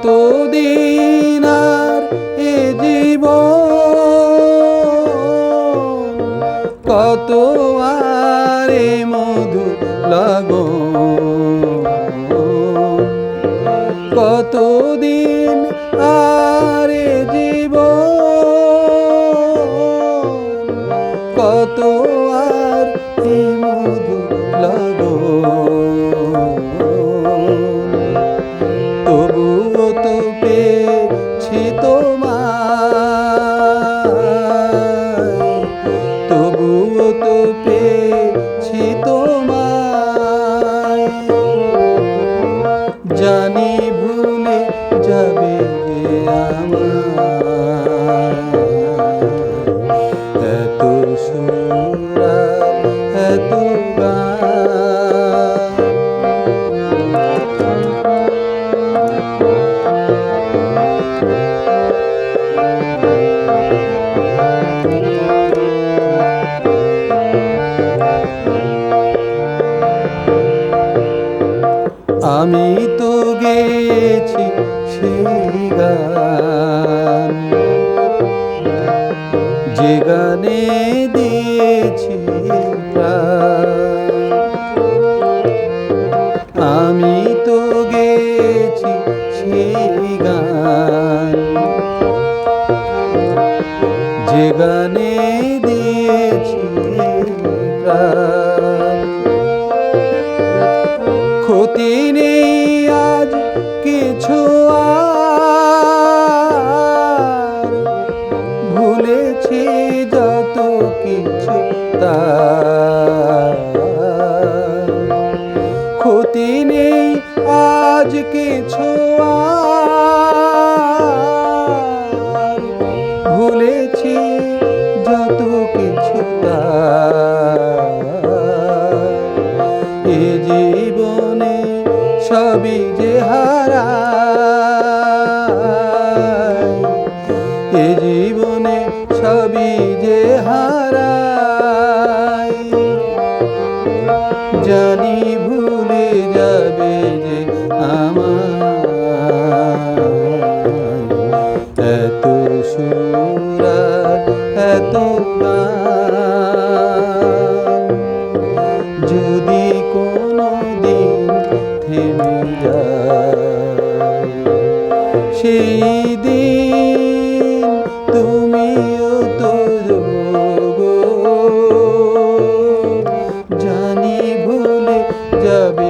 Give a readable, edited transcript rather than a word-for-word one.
কতদিন আর এ জীবন, কত আর এ মধু লাগন, কতদিন আর এ জীবন, কত আর এ মধু লাগন। তবুও তো পেয়েছি তোমায়, তবুও তো পেয়েছি তোমায়, জানি ভুলে যাবে যে আমায়। এত সুর আর এত গান, আমি তো গেয়েছি সেই গান, যে গানে দিয়েছি প্রাণ। আমি তো গেয়েছি সেই গান, যে গানে দিয়েছি প্রাণ। ক্ষতি নেই আজ কিছু আর, ভুলেছি যত কিছু তার। ক্ষতি নেই আজ কিছু আর, ভুলেছি যত কিছু তার। এ জীবনে সবই যে হারাই, এ জীবনে সবই যে হারাই, জানি ভুলে যাবে যে আমায়। এত সুর আর এত গান, যদি কোনো দিন থেমে যায়, সেই দিন তুমিও তো যোগ, জানি ভুলে যাবে